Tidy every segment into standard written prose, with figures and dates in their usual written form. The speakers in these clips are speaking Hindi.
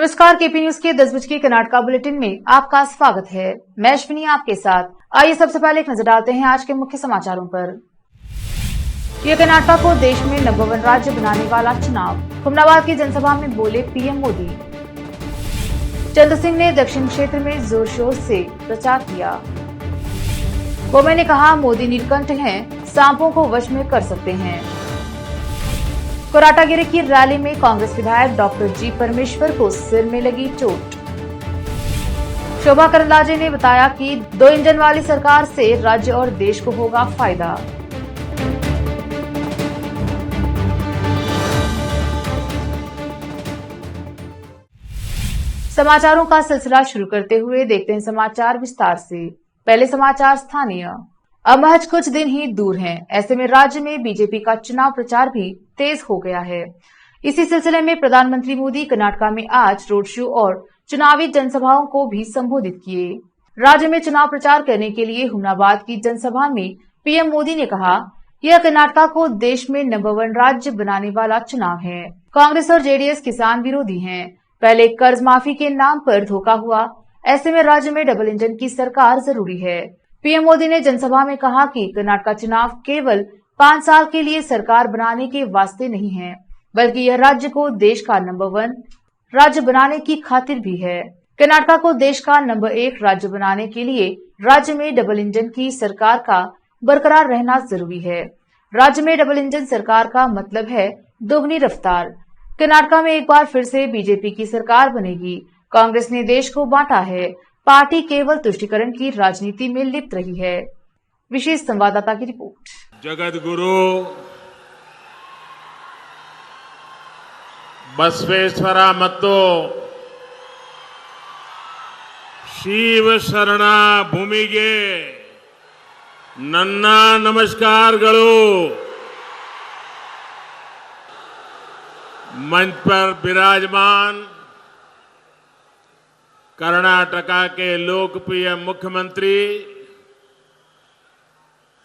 नमस्कार, केपी न्यूज के 10 बजे के कर्नाटका बुलेटिन में आपका स्वागत है। मैं अश्विनी आपके साथ। आइए सबसे पहले एक नजर डालते हैं आज के मुख्य समाचारों पर। ये कर्नाटका को देश में नंबर 1 राज्य बनाने वाला चुनाव, हुमनाबाद की जनसभा में बोले पीएम मोदी। चंद्र सिंह ने दक्षिण क्षेत्र में जोर शोर से प्रचार किया। बोम्मे ने कहा मोदी नीलकंठ हैं, सांपों को वश में कर सकते हैं। कोराटागिरी की रैली में कांग्रेस विधायक डॉक्टर जी परमेश्वर को सिर में लगी चोट। शोभा करंदलाजे ने बताया कि 2 इंजन वाली सरकार से राज्य और देश को होगा फायदा। समाचारों का सिलसिला शुरू करते हुए देखते हैं समाचार विस्तार से। पहले समाचार स्थानीय। अब महज कुछ दिन ही दूर हैं, ऐसे में राज्य में बीजेपी का चुनाव प्रचार भी तेज हो गया है। इसी सिलसिले में प्रधानमंत्री मोदी कर्नाटका में आज रोड शो और चुनावी जनसभाओं को भी संबोधित किए। राज्य में चुनाव प्रचार करने के लिए हुमनाबाद की जनसभा में पीएम मोदी ने कहा, यह कर्नाटका को देश में नंबर 1 राज्य बनाने वाला चुनाव है। कांग्रेस और जेडीएस किसान विरोधी हैं। पहले कर्ज माफी के नाम पर धोखा हुआ, ऐसे में राज्य में डबल इंजन की सरकार जरूरी है। पीएम मोदी ने जनसभा में कहा कि कर्नाटका चुनाव केवल 5 साल के लिए सरकार बनाने के वास्ते नहीं है, बल्कि यह राज्य को देश का नंबर 1 राज्य बनाने की खातिर भी है। कर्नाटका को देश का नंबर 1 राज्य बनाने के लिए राज्य में डबल इंजन की सरकार का बरकरार रहना जरूरी है। राज्य में डबल इंजन सरकार का मतलब है दोगुनी रफ्तार। कर्नाटका में एक बार फिर से बीजेपी की सरकार बनेगी। कांग्रेस ने देश को बांटा है। पार्टी केवल तुष्टीकरण की राजनीति में लिप्त रही है। विशेष संवाददाता की रिपोर्ट। जगत गुरु बसवेश्वर ಮತ್ತು ಶಿವ ಶರಣ ಭೂಮಿಗೆ ನನ್ನ ನಮಸ್ಕಾರಗಳು। मंच पर विराजमान कर्नाटका के लोकप्रिय मुख्यमंत्री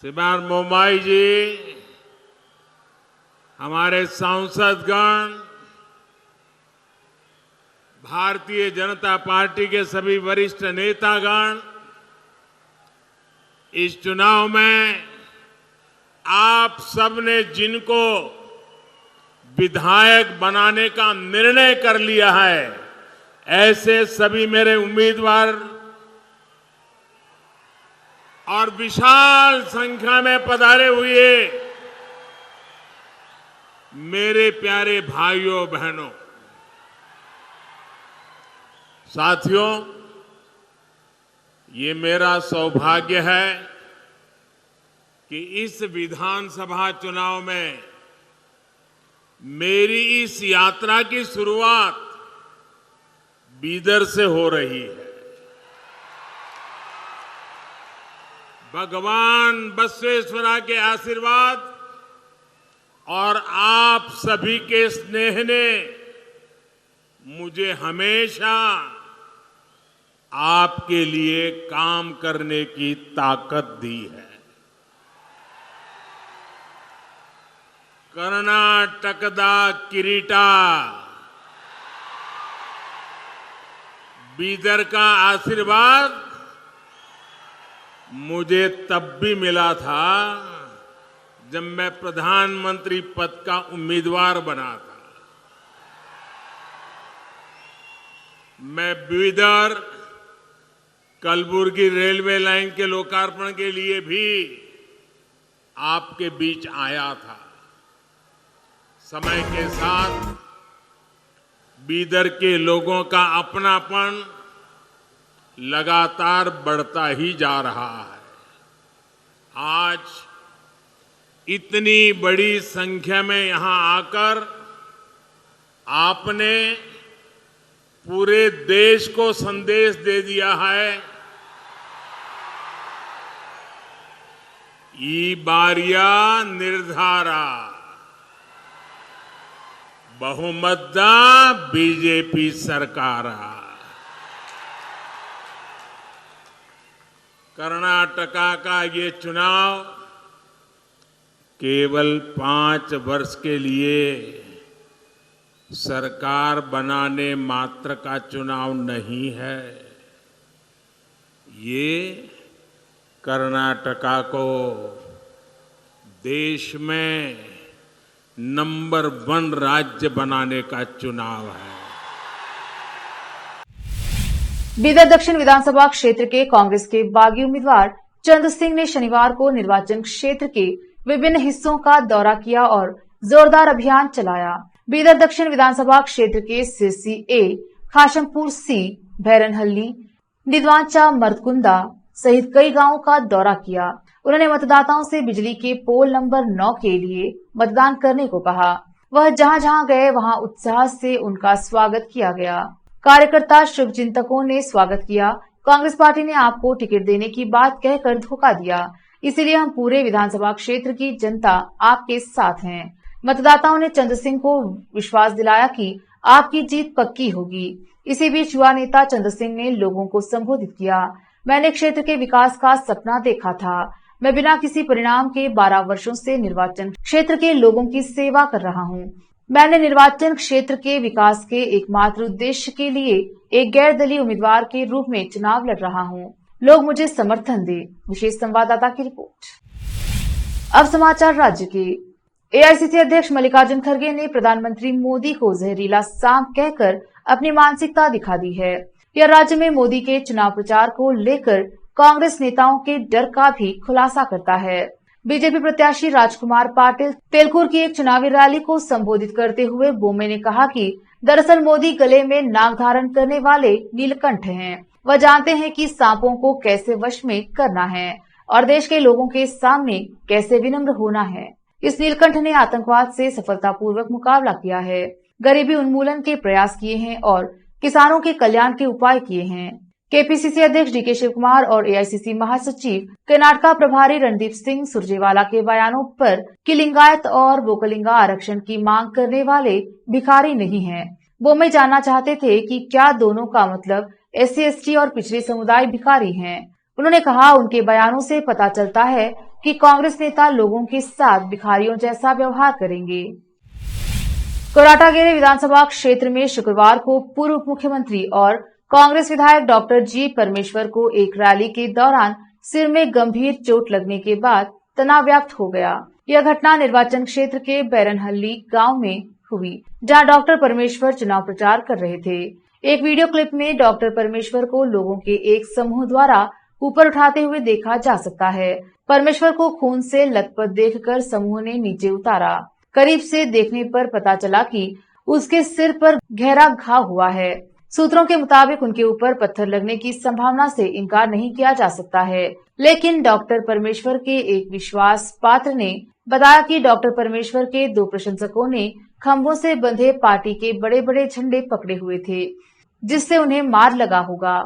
श्रीमान बोम्मई जी, हमारे सांसदगण, भारतीय जनता पार्टी के सभी वरिष्ठ नेतागण, इस चुनाव में आप सबने जिनको विधायक बनाने का निर्णय कर लिया है, ऐसे सभी मेरे उम्मीदवार और विशाल संख्या में पधारे हुए मेरे प्यारे भाइयों बहनों, साथियों, ये मेरा सौभाग्य है कि इस विधानसभा चुनाव में मेरी इस यात्रा की शुरुआत बीदर से हो रही है। भगवान बसवेश्वरा के आशीर्वाद और आप सभी के स्नेह ने मुझे हमेशा आपके लिए काम करने की ताकत दी है। कर्नाटकदा किरीटा, बीदर का आशीर्वाद मुझे तब भी मिला था जब मैं प्रधानमंत्री पद का उम्मीदवार बना था। मैं बीदर कलबुर्गी रेलवे लाइन के लोकार्पण के लिए भी आपके बीच आया था। समय के साथ बीदर के लोगों का अपनापन लगातार बढ़ता ही जा रहा है। आज इतनी बड़ी संख्या में यहां आकर आपने पूरे देश को संदेश दे दिया है, ई बारिया निर्धारा बहुमतदा बीजेपी सरकार। कर्नाटका का ये चुनाव केवल 5 वर्ष के लिए सरकार बनाने मात्र का चुनाव नहीं है, ये कर्नाटका को देश में नंबर 1 राज्य बनाने का चुनाव है। बीदर दक्षिण विधानसभा क्षेत्र के कांग्रेस के बागी उम्मीदवार चंद्र सिंह ने शनिवार को निर्वाचन क्षेत्र के विभिन्न हिस्सों का दौरा किया और जोरदार अभियान चलाया। बीदर दक्षिण विधानसभा क्षेत्र के सिरसी ए, खाशमपुर सी, भैरनहल्ली, निदवांचा, मर्दकुंदा सहित कई गांवों का दौरा किया। उन्होंने मतदाताओं से बिजली के पोल नंबर 9 के लिए मतदान करने को कहा। वह जहां जहां गए वहां उत्साह से उनका स्वागत किया गया। कार्यकर्ता, शुभचिंतकों ने स्वागत किया। कांग्रेस पार्टी ने आपको टिकट देने की बात कहकर धोखा दिया, इसीलिए हम पूरे विधानसभा क्षेत्र की जनता आपके साथ हैं। मतदाताओं ने चंद्र सिंह को विश्वास दिलाया कि आपकी जीत पक्की होगी। इसी बीच युवा नेता चंद्र सिंह ने लोगों को संबोधित किया। मैंने क्षेत्र के विकास का सपना देखा था। मैं बिना किसी परिणाम के 12 वर्षों से निर्वाचन क्षेत्र के लोगों की सेवा कर रहा हूं। मैंने निर्वाचन क्षेत्र के विकास के एकमात्र उद्देश्य के लिए एक गैर दलीय उम्मीदवार के रूप में चुनाव लड़ रहा हूं। लोग मुझे समर्थन दें। विशेष संवाददाता की रिपोर्ट। अब समाचार राज्य के। एआईसीसी अध्यक्ष मल्लिकार्जुन खड़गे ने प्रधानमंत्री मोदी को जहरीला सांप कहकर अपनी मानसिकता दिखा दी है। यह राज्य में मोदी के चुनाव प्रचार को लेकर कांग्रेस नेताओं के डर का भी खुलासा करता है। बीजेपी प्रत्याशी राजकुमार पाटिल तेलकुर की एक चुनावी रैली को संबोधित करते हुए बोमे ने कहा कि दरअसल मोदी गले में नाग धारण करने वाले नीलकंठ हैं। वह जानते हैं कि सांपों को कैसे वश में करना है और देश के लोगों के सामने कैसे विनम्र होना है। इस नीलकंठ ने आतंकवाद से सफलतापूर्वक मुकाबला किया है, गरीबी उन्मूलन के प्रयास किए हैं और किसानों के कल्याण के उपाय किए हैं। केपीसीसी अध्यक्ष डीके शिव कुमार और एआईसीसी महासचिव कर्नाटका प्रभारी रणदीप सिंह सुरजेवाला के बयानों पर कि लिंगायत और वोकलिंगा आरक्षण की मांग करने वाले भिखारी नहीं हैं। बोमे जानना चाहते थे कि क्या दोनों का मतलब SC ST और पिछड़े समुदाय भिखारी हैं। उन्होंने कहा, उनके बयानों से पता चलता है कि कांग्रेस नेता लोगों के साथ भिखारियों जैसा व्यवहार करेंगे। कोराटागेरे विधानसभा क्षेत्र में शुक्रवार को पूर्व उप मुख्यमंत्री और कांग्रेस विधायक डॉक्टर जी परमेश्वर को एक रैली के दौरान सिर में गंभीर चोट लगने के बाद तनाव व्याप्त हो गया। यह घटना निर्वाचन क्षेत्र के बैरनहल्ली गांव में हुई, जहां डॉक्टर परमेश्वर चुनाव प्रचार कर रहे थे। एक वीडियो क्लिप में डॉक्टर परमेश्वर को लोगों के एक समूह द्वारा ऊपर उठाते हुए देखा जा सकता है। परमेश्वर को खून से लथपथ देखकर समूह ने नीचे उतारा। करीब से देखने पर पता चला कि उसके सिर पर गहरा घाव हुआ है। सूत्रों के मुताबिक उनके ऊपर पत्थर लगने की संभावना से इनकार नहीं किया जा सकता है, लेकिन डॉक्टर परमेश्वर के एक विश्वास पात्र ने बताया कि डॉक्टर परमेश्वर के 2 प्रशंसकों ने खंभों से बंधे पार्टी के बड़े बड़े झंडे पकड़े हुए थे, जिससे उन्हें मार लगा होगा।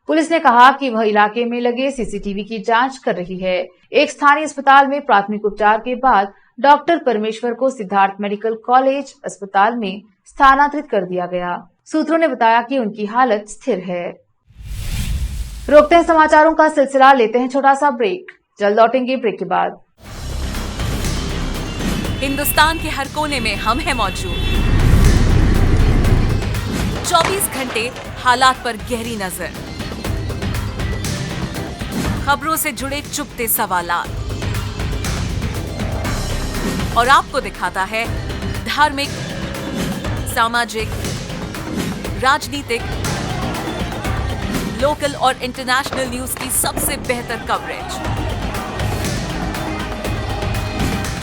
पुलिस ने कहा कि वह इलाके में लगे सीसीटीवी की जांच कर रही है। एक स्थानीय अस्पताल में प्राथमिक उपचार के बाद डॉक्टर परमेश्वर को सिद्धार्थ मेडिकल कॉलेज अस्पताल में स्थानांतरित कर दिया गया। सूत्रों ने बताया कि उनकी हालत स्थिर है। रोकते हैं समाचारों का सिलसिला, लेते हैं छोटा सा ब्रेक। जल्द लौटेंगे ब्रेक के बाद। हिंदुस्तान के हर कोने में हम हैं मौजूद। 24 घंटे हालात पर गहरी नजर, खबरों से जुड़े चुपते सवालात और आपको दिखाता है धार्मिक, सामाजिक, राजनीतिक, लोकल और इंटरनेशनल न्यूज की सबसे बेहतर कवरेज,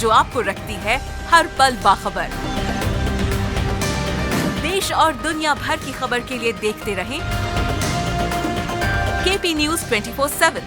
जो आपको रखती है हर पल बाखबर। देश और दुनिया भर की खबर के लिए देखते रहें KP news 24/7।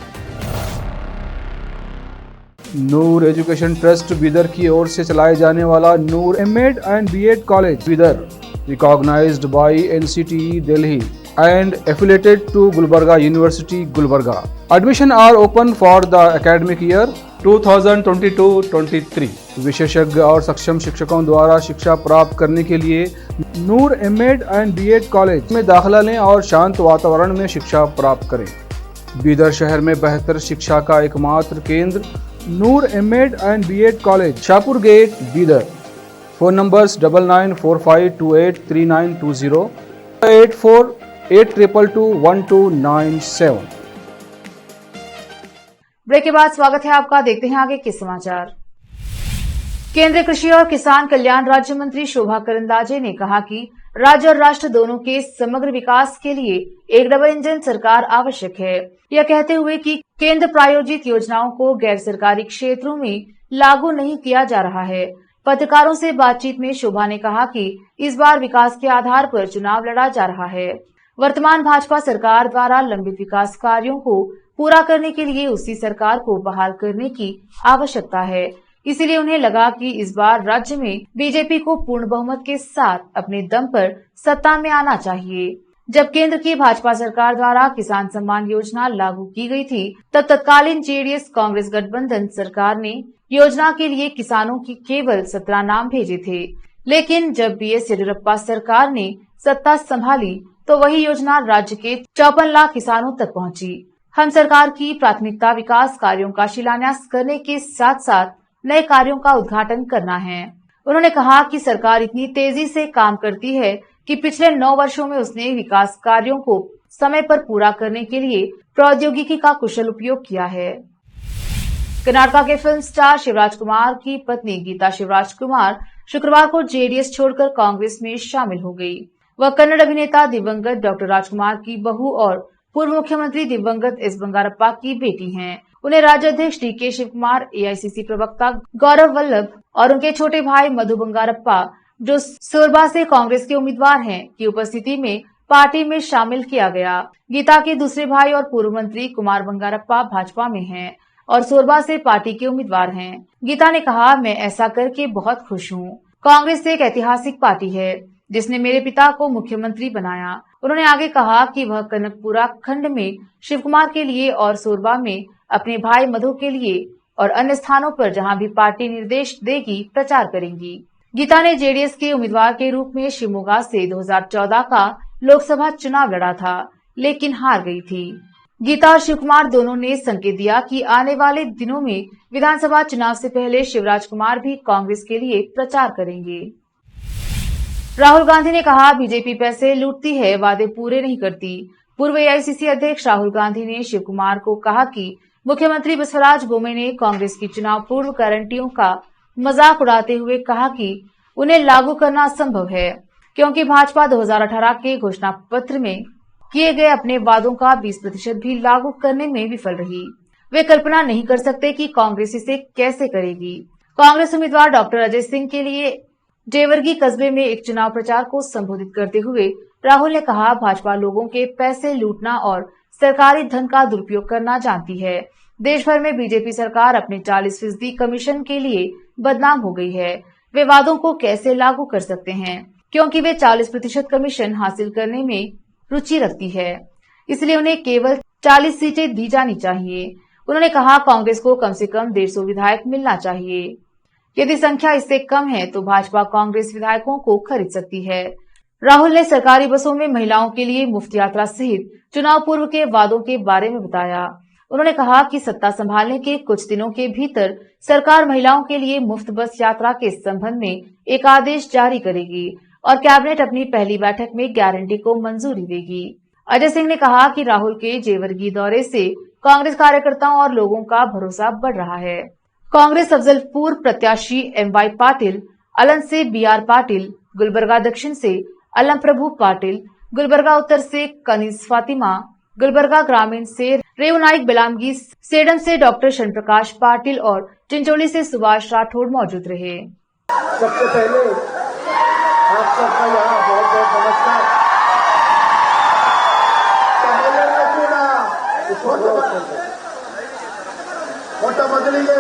Noor education trust Bidar की ओर से चलाए जाने वाला Noor MEd and BEd college Bidar, recognized by NCTE Delhi and affiliated to Gulbarga University, Gulbarga. Admission are open for the academic year 2022-23. विशेषज्ञ और सक्षम शिक्षकों द्वारा शिक्षा प्राप्त करने के लिए नूर एमएड एंड बीएड कॉलेज में दाखिला लें और शांत वातावरण में शिक्षा प्राप्त करें। बीदर शहर में बेहतर शिक्षा का एकमात्र केंद्र Noor MEd and BEd college, Shahpur gate, Bidar. Phone numbers 9945283920, 8482221297. Break के बाद स्वागत है आपका। देखते हैं आगे के समाचार। केंद्रीय कृषि और किसान कल्याण राज्य मंत्री शोभा करंदाजे ने कहा कि राज्य और राष्ट्र दोनों के समग्र विकास के लिए एक डबल इंजन सरकार आवश्यक है। यह कहते हुए कि केंद्र प्रायोजित योजनाओं को गैर सरकारी क्षेत्रों में लागू नहीं किया जा रहा है। पत्रकारों से बातचीत में शोभा ने कहा कि इस बार विकास के आधार पर चुनाव लड़ा जा रहा है। वर्तमान भाजपा सरकार द्वारा लंबित विकास कार्यों को पूरा करने के लिए उसी सरकार को बहाल करने की आवश्यकता है। इसीलिए उन्हें लगा कि इस बार राज्य में बीजेपी को पूर्ण बहुमत के साथ अपने दम पर सत्ता में आना चाहिए। जब केंद्र की भाजपा सरकार द्वारा किसान सम्मान योजना लागू की गई थी, तब तत्कालीन जेडीएस कांग्रेस गठबंधन सरकार ने योजना के लिए किसानों की केवल 17 नाम भेजे थे। लेकिन जब बीएस येदियुरप्पा सरकार ने सत्ता संभाली तो वही योजना राज्य के 54 लाख किसानों तक पहुंची। हम सरकार की प्राथमिकता विकास कार्यों का शिलान्यास करने के साथ साथ नए कार्यों का उद्घाटन करना है। उन्होंने कहा कि सरकार इतनी तेजी से काम करती है कि पिछले 9 वर्षों में उसने विकास कार्यों को समय पर पूरा करने के लिए प्रौद्योगिकी का कुशल उपयोग किया है। कर्नाटक के फिल्म स्टार शिवराज कुमार की पत्नी गीता शिवराज कुमार शुक्रवार को जेडीएस छोड़कर कांग्रेस में शामिल हो गई। वह कन्नड़ अभिनेता दिवंगत डॉक्टर राजकुमार की बहू और पूर्व मुख्यमंत्री दिवंगत एस बंगारप्पा की बेटी हैं। उन्हें राज्य अध्यक्ष डीके शिव कुमार, एआईसीसी प्रवक्ता गौरव वल्लभ और उनके छोटे भाई मधु बंगारप्पा, जो सोरबा से कांग्रेस के उम्मीदवार हैं, की उपस्थिति में पार्टी में शामिल किया गया। गीता के दूसरे भाई और पूर्व मंत्री कुमार बंगारप्पा भाजपा में हैं और सोरबा से पार्टी के उम्मीदवार हैं। गीता ने कहा, मैं ऐसा करके बहुत खुश हूँ। कांग्रेस एक ऐतिहासिक पार्टी है जिसने मेरे पिता को मुख्यमंत्री बनाया। उन्होंने आगे कहा कि वह कनकपुरा खंड में शिव कुमार के लिए और सोरबा में अपने भाई मधु के लिए और अन्य स्थानों पर जहां भी पार्टी निर्देश देगी प्रचार करेंगी। गीता ने जेडीएस के उम्मीदवार के रूप में शिवमोगा से 2014 का लोकसभा चुनाव लड़ा था, लेकिन हार गई थी। गीता और शिव कुमार दोनों ने संकेत दिया कि आने वाले दिनों में विधानसभा चुनाव से पहले शिवराज कुमार भी कांग्रेस के लिए प्रचार करेंगे। राहुल गांधी ने कहा, बीजेपी पैसे लूटती है, वादे पूरे नहीं करती। पूर्व एआईसीसी अध्यक्ष राहुल गांधी ने शिव कुमार को कहा कि मुख्यमंत्री बसवराज बोम्मे ने कांग्रेस की चुनाव पूर्व गारंटियों का मजाक उड़ाते हुए कहा कि उन्हें लागू करना असंभव है, क्योंकि भाजपा 2018 के घोषणा पत्र में किए गए अपने वादों का 20% भी लागू करने में विफल रही। वे कल्पना नहीं कर सकते कि कांग्रेस इसे कैसे करेगी। कांग्रेस उम्मीदवार डॉक्टर अजय सिंह के लिए जेवर्गी कस्बे में एक चुनाव प्रचार को संबोधित करते हुए राहुल ने कहा, भाजपा लोगों के पैसे लूटना और सरकारी धन का दुरुपयोग करना जानती है। देश भर में बीजेपी सरकार अपने 40% कमीशन के लिए बदनाम हो गई है। वे वादों को कैसे लागू कर सकते हैं, क्योंकि वे 40% कमीशन हासिल करने में रुचि रखती है, इसलिए उन्हें केवल 40 सीटें दी जानी चाहिए। उन्होंने कहा, कांग्रेस को कम से कम 150 विधायक मिलना चाहिए। यदि संख्या इससे कम है तो भाजपा कांग्रेस विधायकों को खरीद सकती है। राहुल ने सरकारी बसों में महिलाओं के लिए मुफ्त यात्रा सहित चुनाव पूर्व के वादों के बारे में बताया। उन्होंने कहा कि सत्ता संभालने के कुछ दिनों के भीतर सरकार महिलाओं के लिए मुफ्त बस यात्रा के संबंध में एक आदेश जारी करेगी और कैबिनेट अपनी पहली बैठक में गारंटी को मंजूरी देगी। अजय सिंह ने कहा कि राहुल के जेवर्गी दौरे से कांग्रेस कार्यकर्ताओं और लोगों का भरोसा बढ़ रहा है। कांग्रेस अफजलपुर प्रत्याशी एमवाई पाटिल, अलन से बीआर पाटिल, गुलबर्गा दक्षिण से अलम प्रभु पाटिल, गुलबर्गा उत्तर से कनीज फातिमा, गुलबर्गा ग्रामीण से रेव नाइक बेलामगी, सेडम से डॉक्टर शरण प्रकाश पाटिल और चिंचोली से सुभाष राठौड़ मौजूद रहे। सबसे पहले आप सबका यहाँ बहुत बहुत नमस्कार। मोटा बदलिगे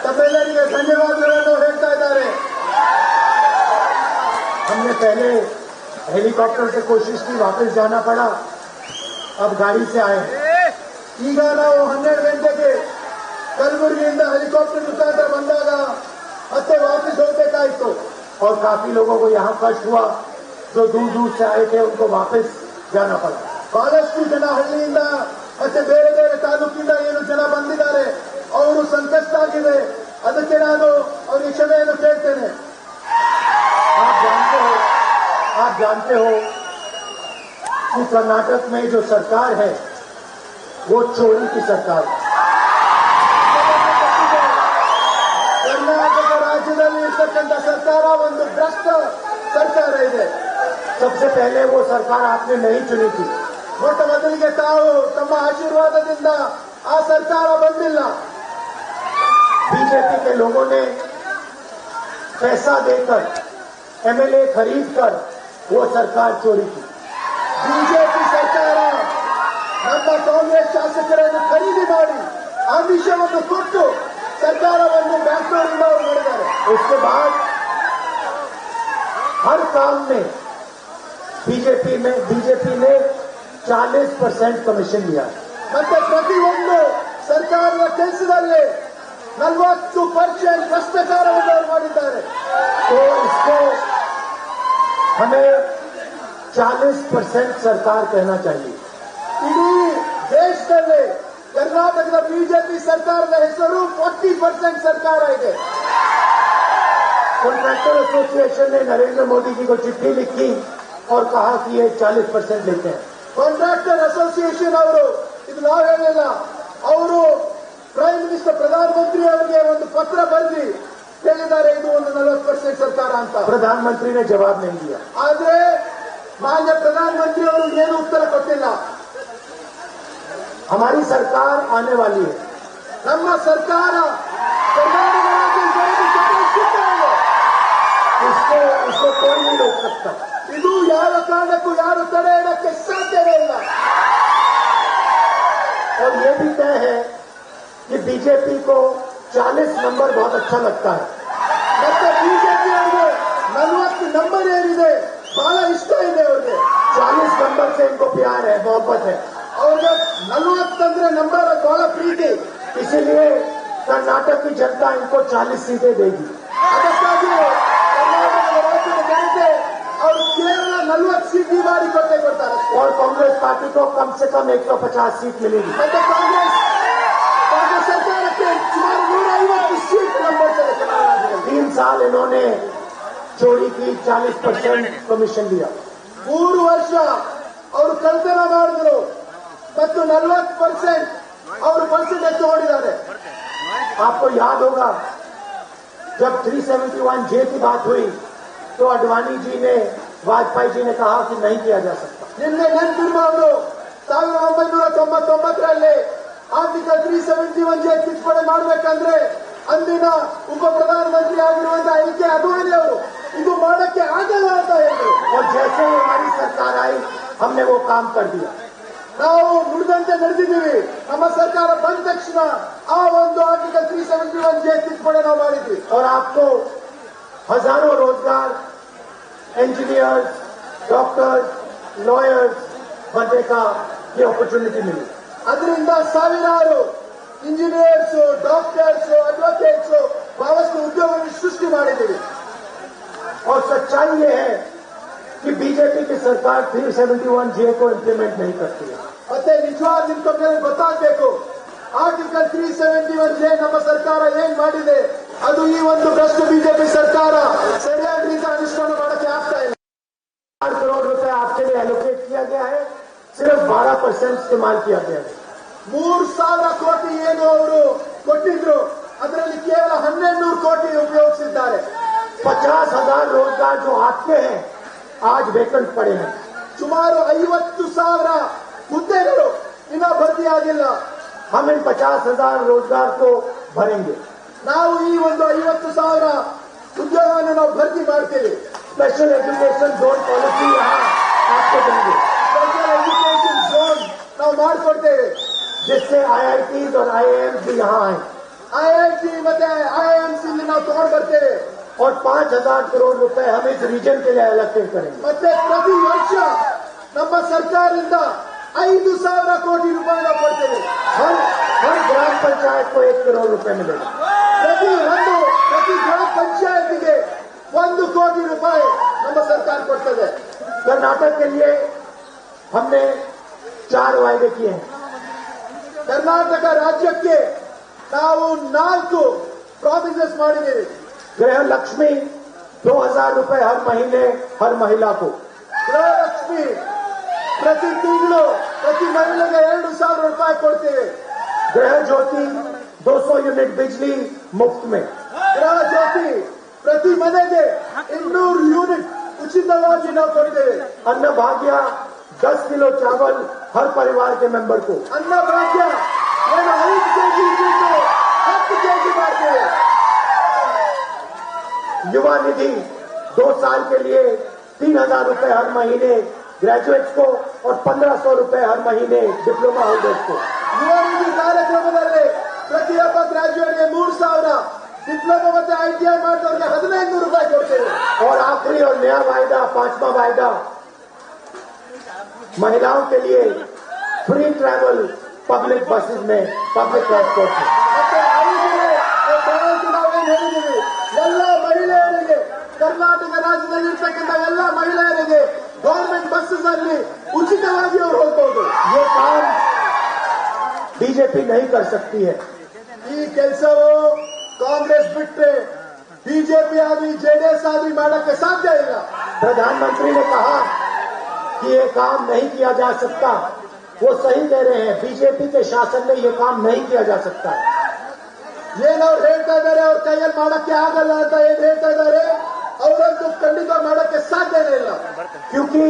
तमिलनाडु धन्यवाद ಹೇಳ್ತಾ ಇದ್ದಾರೆ। हमने पहले हेलीकॉप्टर से कोशिश की, वापस जाना पड़ा, अब गाड़ी से आए। ಈಗ ನಾವು 12 ಗಂಟೆಗೆ ಕಲಬುರಗಿಯಿಂದ ಹೆಲಿಕಾಪ್ಟರ್ ಮುಖಾಂತರ ಬಂದಾಗ ಮತ್ತೆ वापस ಹೋಗಬೇಕಾಯಿತು और काफी लोगों को यहाँ कष्ट हुआ, जो दूर दूर से आए थे उनको वापस जाना पड़ा। ಬಹಳಷ್ಟು ಜನ ಹಳ್ಳಿಯಿಂದ ಮತ್ತೆ ಬೇರೆ ಬೇರೆ ತಾಲೂಕಿಂದ ಏನು ಜನ ಬಂದಿದ್ದಾರೆ, ಅವರು ಸಂಕಷ್ಟ ಆಗಿದೆ, ಅದಕ್ಕೆ ನಾನು ಅವರಿಗೆ ಕ್ಷಮೆಯನ್ನು ಕೇಳ್ತೇನೆ। आप जानते हो कि कर्नाटक में जो सरकार है वो चोरी की सरकार है। कर्नाटक राज्यದಲ್ಲಿ ಇರ್ತಕ್ಕಂಥ ಸರ್ಕಾರ ಒಂದು ಭ್ರಷ್ಟ ಸರ್ಕಾರ ಇದೆ। सबसे पहले वो सरकार आपने नहीं चुनी थी। ಮೊಟ್ಟ ಮೊದಲಿಗೆ ತಾವು ತಮ್ಮ ಆಶೀರ್ವಾದದಿಂದ ಆ ಸರ್ಕಾರ ಬಂದಿಲ್ಲ। बीजेपी के लोगों ने पैसा देकर एमएलए खरीद कर वो सरकार चोरी की। बीजेपी सरकार ನಮ್ಮ ಕಾಂಗ್ರೆಸ್ ಶಾಸಕರನ್ನು ಖರೀದಿ ಮಾಡಿ ಆಮಿಷವನ್ನು ಕೊಟ್ಟು ಸರ್ಕಾರವನ್ನು ಬ್ಯಾಂಕ್ನವರಿಂದ ಅವರು ಮಾಡಿದ್ದಾರೆ। उसके बाद हर काम में बीजेपी ने 40% कमीशन लिया ಮತ್ತೆ ಪ್ರತಿಯೊಂದು ಸರ್ಕಾರದ ಕೆಲಸದಲ್ಲಿ 40% ಭ್ರಷ್ಟಾಚಾರವನ್ನು ಅವರು ಮಾಡಿದ್ದಾರೆ। तो इसको हमें 40% सरकार कहना चाहिए। ಇಡೀ ದೇಶದಲ್ಲಿ कर्नाटक बीजेपी सरकार का ಹೆಸರು 40% सरकार ಇದೆ। कॉन्ट्रैक्टर एसोसिएशन ने नरेंद्र मोदी जी को चिट्ठी लिखी और कहा कि ये 40% लेते हैं। कॉन्ट्रैक्टर एसोसिएशन ಅವರು ಇದು ನಾವು ಹೇಳಿಲ್ಲ, ಅವರು ಪ್ರೈಮ್ ಮಿನಿಸ್ಟರ್ ಪ್ರಧಾನಮಂತ್ರಿ ಅವರಿಗೆ ಒಂದು ಪತ್ರ ಬರೆದಿ ಹೇಳಿದ್ದಾರೆ ಇದು ಒಂದು 40% ಸರ್ಕಾರ ಅಂತ। ಪ್ರಧಾನಮಂತ್ರಿ ने जवाब नहीं दिया। ಆದ್ರೆ ಮಾನ್ಯ ಪ್ರಧಾನಮಂತ್ರಿ ಅವರು ಏನು ಉತ್ತರ ಕೊಟ್ಟಿಲ್ಲ। हमारी सरकार आने वाली है। ನಮ್ಮ ಸರ್ಕಾರ कर्नाटक इसको कोई नहीं रोक सकता। ಇದು ಯಾವ ಕಾರಣಕ್ಕೂ ಯಾರು ತಡೆ ಇಡಕ್ಕೆ ಸಾಧ್ಯವೇ ಇಲ್ಲ। और ये भी तय है कि बीजेपी को 40 नंबर बहुत अच्छा लगता है। ಮತ್ತೆ ಬಿಜೆಪಿ ಅವರಿಗೆ 40 ನಂಬರ್ ಏನಿದೆ ಬಹಳ ಇಷ್ಟ ಇದೆ ಅವರಿಗೆ। 40 नंबर से इनको प्यार है, मोहब्बत है। ಅವ್ರಿಗೆ 40 ಅಂದ್ರೆ ನಂಬರ್ ಬಹಳ ಪ್ರೀತಿ। इसलिए कर्नाटक की जनता इनको 40 सीटें देगी। ಅದಕ್ಕಾಗಿ कर्नाटक राज्य जनते ಅವರು ಕೇವಲ 40 सीट ಈ ಬಾರಿ ಕೊಡ್ತಾರೆ। और कांग्रेस पार्टी को कम से कम 150 सीट मिलेगी। ಮತ್ತೆ ಕಾಂಗ್ರೆಸ್ ಸರ್ಕಾರಕ್ಕೆ ಸುಮಾರು 150 सीट नंबर से 3 साल इन्होंने चोरी की 40% कमीशन लिया। 3 ವರ್ಷ ಅವರು ಕಳ್ತನ ಮಾಡಿದ್ರು ಮತ್ತು 40% और परसेंटेज तोड़िದ್ದಾರೆ। आपको याद होगा जब 371 की बात हुई तो अडवाणी जी ने, वाजपेयी जी ने कहा कि नहीं किया जा सकता। ನಿನ್ನೆ ನೆನಪಿರಬಹುದು 1999ರಲ್ಲಿ ಆರ್ಟಿಕಲ್ 371 ತಿದ್ದುಪಡಿ ಮಾಡಬೇಕಂದ್ರೆ ಅಂದಿನ ಉಪ ಪ್ರಧಾನಮಂತ್ರಿ ಆಗಿರುವಂತಹ ಎಲ್.ಕೆ. ಅಡ್ವಾಣಿ ಅವರು ಇದು ಮಾಡಕ್ಕೆ ಆಗಲ್ಲ ಅಂತ ಹೇಳಿದ್ರು। और जैसे ही हमारी सरकार आई हमने वो काम कर दिया। ನಾವು ನುಡಿದಂತೆ ನಡೆದಿದ್ದೀವಿ। ನಮ್ಮ ಸರ್ಕಾರ ಬಂದ ತಕ್ಷಣ ಆ ಒಂದು ಆರ್ಟಿಕಲ್ 371 ತಿದ್ದುಪಡಿ ನಾವು ಮಾಡಿದ್ವಿ। और आपको हजारों रोजगार, इंजीनियर्स, डॉक्टर्स, लॉयर्स बनने का ये अपॉर्चुनिटी मिली। ಅದರಿಂದ ಸಾವಿರಾರು ಇಂಜಿನಿಯರ್ಸ್, ಡಾಕ್ಟರ್ಸ್, ಅಡ್ವೊಕೇಟ್ಸ್ ಬಹಳಷ್ಟು ಉದ್ಯೋಗವನ್ನು ಸೃಷ್ಟಿ ಮಾಡಿದ್ದೀವಿ। और सच्चाई ये है कि बीजेपी की सरकार 371 को इंप्लीमेंट नहीं करती है। ಮತ್ತೆ ನಿಜವಾದ ನಿಮಗೆ ಗೊತ್ತಾಗಬೇಕು ಆರ್ಟಿಕಲ್ 371 ನಮ್ಮ ಸರ್ಕಾರ ಏನ್ ಮಾಡಿದೆ ಅದು ಈ ಒಂದು ಭ್ರಷ್ಟ ಬಿಜೆಪಿ ಸರ್ಕಾರ ಸರಿಯಾದ ರೀತಿಯಲ್ಲಿ ಅನುಷ್ಠಾನ ಮಾಡಕ್ಕೆ ಆಗ್ತಾ ಇಲ್ಲ। 4 करोड़ रुपए आपके लिए एलोकेट किया गया है, सिर्फ 12% इस्तेमाल किया गया है। 3,000 ಕೋಟಿ ಏನು ಅವರು ಕೊಟ್ಟಿದ್ರು ಅದರಲ್ಲಿ ಕೇವಲ 1,200 ಕೋಟಿ ಉಪಯೋಗಿಸಿದ್ದಾರೆ। 50,000 रोजगार जो आपके हैं आज वेकेंट पड़े हैं। ಸುಮಾರು 50,000 ಹುದ್ದೆಗಳು ಇನ್ನ ಭರ್ತಿ ಆಗಿಲ್ಲ। हम इन 50,000 रोजगार को भरेंगे। ನಾವು ಈ ಒಂದು 50,000 ಉದ್ಯೋಗವನ್ನು ನಾವು ಭರ್ತಿ ಮಾಡ್ತೇವೆ। स्पेशल एजुकेशन जोन पॉलिसी यहाँ आपको देंगे। स्पेशल एजुकेशन जोन ನಾವು ಮಾಡಿಕೊಡ್ತೇವೆ जिससे IITs और IIMs भी यहाँ आए। IIT ಮತ್ತೆ IIMs ಇಲ್ಲಿ ನಾವು ತಗೊಂಡು ಬರ್ತೇವೆ। और 5,000 करोड़ रुपए हम इस रीजन के लिए एलोकेट करेंगे। ಮತ್ತೆ ಪ್ರತಿ ವರ್ಷ ನಮ್ಮ ಸರ್ಕಾರದಿಂದ 5,000 ಕೋಟಿ ರೂಪಾಯಿ ನಾವು ಕೊಡ್ತೇವೆ। हर ग्राम पंचायत को 1 करोड़ रुपए मिलेगा। प्रति ग्राम पंचायतಗೆ 1 ಕೋಟಿ ರೂಪಾಯಿ ನಮ್ಮ ಸರ್ಕಾರ ಕೊಡ್ತದೆ। कर्नाटक के लिए हमने 4 वायदे किए हैं। कर्नाटक राज्यಕ್ಕೆ ನಾವು 4 ಪ್ರಾಮಿಸಸ್ ಮಾಡಿದ್ದೇವೆ। गृह लक्ष्मी 2,000 रुपए हर महीने हर महिला को। ಜ್ಯೋತಿ ಪ್ರತಿ ತಿಂಗಳು ಪ್ರತಿ ಮಹಿಳೆಗೆ 2,000 ರೂಪಾಯಿ ಕೊಡ್ತೀವಿ. ಗೃಹ ಜ್ಯೋತಿ 200 ಯೂನಿಟ್ ಬಿಜ್ಲಿ ಮುಫ್ತ್ में. ಗೃಹ ಜ್ಯೋತಿ ಪ್ರತಿ ಮನೆಗೆ 200 ಯೂನಿಟ್ ಉಚಿತವಾಗಿ ನಾವು ಕೊಡ್ತೇವೆ. ಅನ್ನ ಭಾಗ್ಯ 10 किलो चावल हर परिवार के मेंबर को. अन्न भाग्य 5 केजी 10 केजी ಮಾಡ್ತೇವೆ. युवा निधि 2 साल के लिए 3,000 रुपए हर महीने ग्रेजुएट्स को और 1,500 रुपए हर महीने डिप्लोमा होल्डर्स को. युवा निधि ಕಾರ್ಯಕ್ರಮದಲ್ಲಿ ಪ್ರತಿಯೊಬ್ಬ ಗ್ರಾಜುಯೇಟ್ಗೆ 3,000, डिप्लोमा में ITI ಮಾಡಿದವರಿಗೆ 1,500 रुपए ಕೊಡ್ತೇವೆ. और आखिरी और नया वायदा 5वां वायदा महिलाओं के लिए फ्री ट्रैवल पब्लिक बसेस में पब्लिक ट्रांसपोर्ट में. ಎಲ್ಲ ಮಹಿಳೆಯರಿಗೆ ಕರ್ನಾಟಕ ರಾಜ್ಯದಲ್ಲಿರ್ತಕ್ಕಂಥ ಎಲ್ಲ ಮಹಿಳೆಯರಿಗೆ ಗವರ್ಮೆಂಟ್ ಬಸ್ಸಸ್ ಅಲ್ಲಿ ಉಚಿತವಾಗಿ ಅವರು ಹೋಗಬಹುದು. ये काम बीजेपी नहीं कर सकती है. ಈ ಕೆಲಸವು ಕಾಂಗ್ರೆಸ್ ಬಿಟ್ಟರೆ ಬಿಜೆಪಿ ಆಗಲಿ जेडीएस ಆಗಲಿ ಮಾಡಕ್ಕೆ ಸಾಧ್ಯ ಇಲ್ಲ. प्रधानमंत्री ने कहा कि ये काम नहीं किया जा सकता. वो सही कह रहे हैं. बीजेपी के शासन में ये काम नहीं किया जा सकता. ಏನವ್ರು ಹೇಳ್ತಾ ಇದ್ದಾರೆ ಅವ್ರ ಕೈಯಲ್ಲಿ ಮಾಡಕ್ಕೆ ಆಗಲ್ಲ ಅಂತ ಏನ್ ಹೇಳ್ತಾ ಇದ್ದಾರೆ, ಅವರಂತೂ ಖಂಡಿತ ಮಾಡಕ್ಕೆ ಸಾಧ್ಯನೇ ಇಲ್ಲ. क्योंकि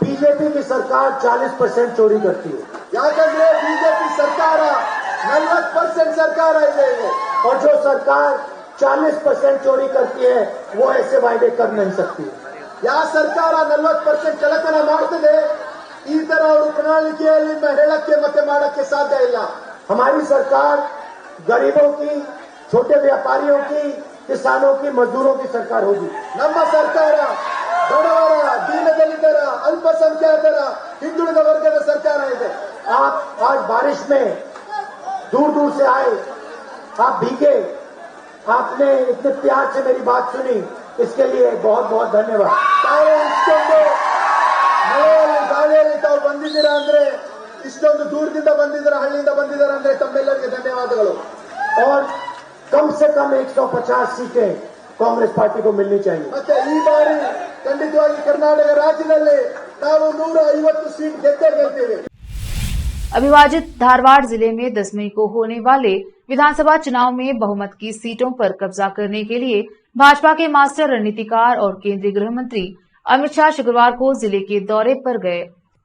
बीजेपी की सरकार 40% चोरी करती है. ಯಾಕಂದ್ರೆ ಬಿಜೆಪಿ ಸರ್ಕಾರ 40% ಸರ್ಕಾರ ಇದೆ. और जो सरकार 40% चोरी करती है वो ऐसे वायदे कर नहीं सकती. ಯಾವ ಸರ್ಕಾರ 40% ಕಳ್ಳತನ ಮಾಡ್ತದೆ ಈ ತರ ಅವರು ಪ್ರಣಾಳಿಕೆಯಲ್ಲಿ ಹೇಳಕ್ಕೆ ಮತ್ತೆ ಮಾಡಕ್ಕೆ ಸಾಧ್ಯ ಇಲ್ಲ. हमारी सरकार गरीबों की, छोटे व्यापारियों की, किसानों की, मजदूरों की सरकार होगी. ನಮ್ಮ ಸರ್ಕಾರ ಬಡವರ, ದೀನದಲಿತರ, ಅಲ್ಪಸಂಖ್ಯಾತರ, ಹಿಂದುಳಿದ ವರ್ಗದ ಸರ್ಕಾರ ಇದೆ. आप आज बारिश में दूर दूर से आए, आप भीगे, आपने इतने प्यार से मेरी बात सुनी, इसके लिए बहुत बहुत धन्यवाद. ತಾವು ಇಷ್ಟೊಂದು ಮಳೆಯಲ್ಲಿ ಗಾಳಿಯಲ್ಲಿ ತಾವು ಬಂದಿದ್ದೀರಾ ಅಂದ್ರೆ, ಇಷ್ಟೊಂದು ದೂರದಿಂದ ಬಂದಿದ್ದೀರಾ, ಹಳ್ಳಿಯಿಂದ ಬಂದಿದ್ದೀರಾ ಅಂದ್ರೆ ತಮ್ಮೆಲ್ಲರಿಗೆ ಧನ್ಯವಾದಗಳು. और कम से कम 150 सीटें कांग्रेस पार्टी को मिलनी चाहिए. ಮತ್ತೆ ಈ ಬಾರಿ ಖಂಡಿತವಾಗಿ ಕರ್ನಾಟಕ ರಾಜ್ಯದಲ್ಲಿ ನಾವು 150 सीट ಗೆದ್ದೇ ಗೆಲ್ತೀವಿ. अविभाजित धारवाड़ जिले में 10 मई को होने वाले विधानसभा चुनाव में बहुमत की सीटों पर कब्जा करने के लिए भाजपा के मास्टर रणनीतिकार और केंद्रीय गृह मंत्री अमित शाह शुक्रवार को जिले के दौरे पर गए.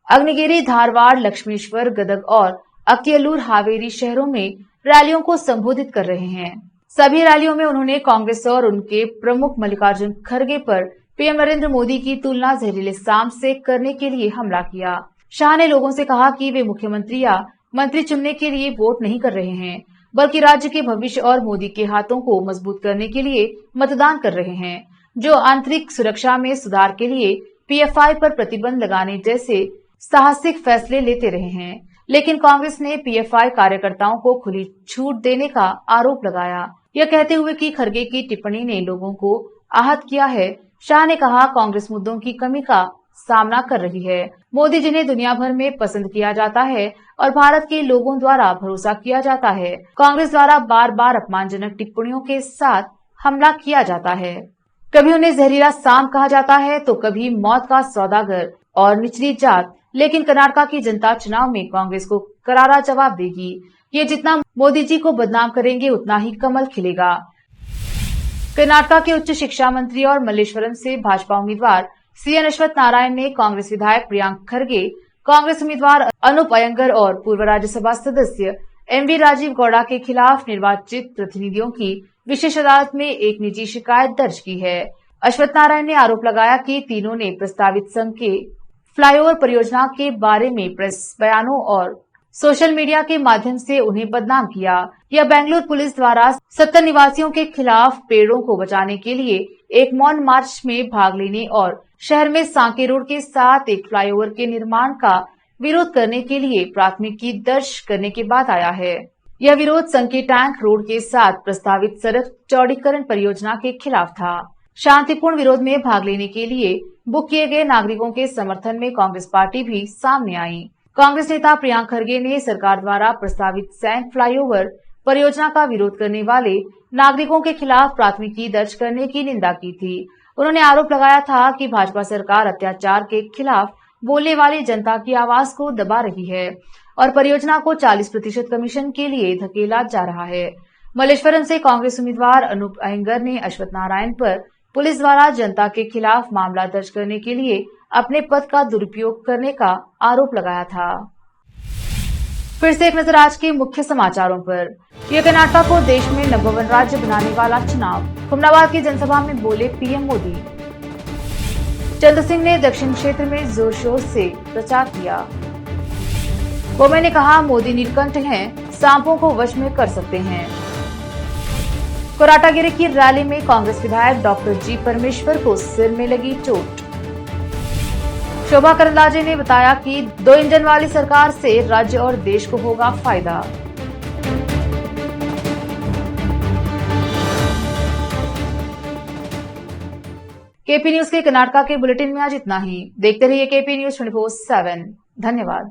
अग्निगिरी, धारवाड़, लक्ष्मेश्वर, गदग और अक्कियलूर हावेरी शहरों में रैलियों को संबोधित कर रहे हैं. सभी रैलियों में उन्होंने कांग्रेस और उनके प्रमुख मल्लिकार्जुन खड़गे पर पीएम नरेंद्र मोदी की तुलना जहरीले सांप से करने के लिए हमला किया. शाह ने लोगों से कहा कि वे मुख्यमंत्री या मंत्री चुनने के लिए वोट नहीं कर रहे हैं, बल्कि राज्य के भविष्य और मोदी के हाथों को मजबूत करने के लिए मतदान कर रहे हैं, जो आंतरिक सुरक्षा में सुधार के लिए पीएफआई पर प्रतिबंध लगाने जैसे साहसिक फैसले लेते रहे हैं. लेकिन कांग्रेस ने पीएफआई कार्यकर्ताओं को खुली छूट देने का आरोप लगाया, यह कहते हुए कि खड़गे की टिप्पणी ने लोगों को आहत किया है. शाह ने कहा, कांग्रेस मुद्दों की कमी का सामना कर रही है. मोदी जिन्हें दुनिया भर में पसंद किया जाता है और भारत के लोगों द्वारा भरोसा किया जाता है, कांग्रेस द्वारा बार बार अपमानजनक टिप्पणियों के साथ हमला किया जाता है. कभी उन्हें जहरीला सांप कहा जाता है तो कभी मौत का सौदागर और निचली जात. लेकिन कर्नाटका की जनता चुनाव में कांग्रेस को करारा जवाब देगी. ये जितना मोदी जी को बदनाम करेंगे उतना ही कमल खिलेगा. कर्नाटका के उच्च शिक्षा मंत्री और मल्लेश्वरम से भाजपा उम्मीदवार सीएन अश्वत्थ नारायण ने कांग्रेस विधायक प्रियांक खड़गे, कांग्रेस उम्मीदवार अनूप अयंगर और पूर्व राज्यसभा सदस्य एमवी राजीव गौड़ा के खिलाफ निर्वाचित प्रतिनिधियों की विशेष अदालत में एक निजी शिकायत दर्ज की है. अश्वत्थ नारायण ने आरोप लगाया कि तीनों ने प्रस्तावित संघ के फ्लाईओवर परियोजना के बारे में प्रेस बयानों और सोशल मीडिया के माध्यम से उन्हें बदनाम किया. यह बेंगलुरु पुलिस द्वारा 70 निवासियों के खिलाफ पेड़ों को बचाने के लिए एक मौन मार्च में भाग लेने और शहर में सांके रोड के साथ एक फ्लाईओवर के निर्माण का विरोध करने के लिए प्राथमिकी दर्ज करने के बाद आया है. यह विरोध संके टैंक रोड के साथ प्रस्तावित सड़क चौड़ीकरण परियोजना के खिलाफ था. शांतिपूर्ण विरोध में भाग लेने के लिए बुक किए गए नागरिकों के समर्थन में कांग्रेस पार्टी भी सामने आई. कांग्रेस नेता प्रियांक खड़गे ने सरकार द्वारा प्रस्तावित सैंक फ्लाईओवर परियोजना का विरोध करने वाले नागरिकों के खिलाफ प्राथमिकी दर्ज करने की निंदा की थी. उन्होंने आरोप लगाया था कि भाजपा सरकार अत्याचार के खिलाफ बोलने वाली जनता की आवाज को दबा रही है और परियोजना को 40% कमीशन के लिए धकेला जा रहा है। मल्लेश्वरम से कांग्रेस उम्मीदवार अनूप अयंगर ने अश्वत्थ नारायण पर पुलिस द्वारा जनता के खिलाफ मामला दर्ज करने के लिए अपने पद का दुरुपयोग करने का आरोप लगाया था। फिर से एक नजर आज के मुख्य समाचारों पर। ये कर्नाटक को देश में नंबर 1 राज्य बनाने वाला चुनाव, हुमनाबाद की जनसभा में बोले पीएम मोदी। चंद्र सिंह ने दक्षिण क्षेत्र में जोर शोर से प्रचार किया। बोम्मे ने कहा मोदी नीलकंठ हैं, सांपों को वश में कर सकते हैं। कोराटागिरी की रैली में कांग्रेस विधायक डॉक्टर जी परमेश्वर को सिर में लगी चोट। शोभा करंदलाजे ने बताया कि 2 इंजन वाली सरकार से राज्य और देश को होगा फायदा। केपी न्यूज के कर्नाटका के बुलेटिन में आज इतना ही। देखते रहिए केपी न्यूज 24/7। धन्यवाद।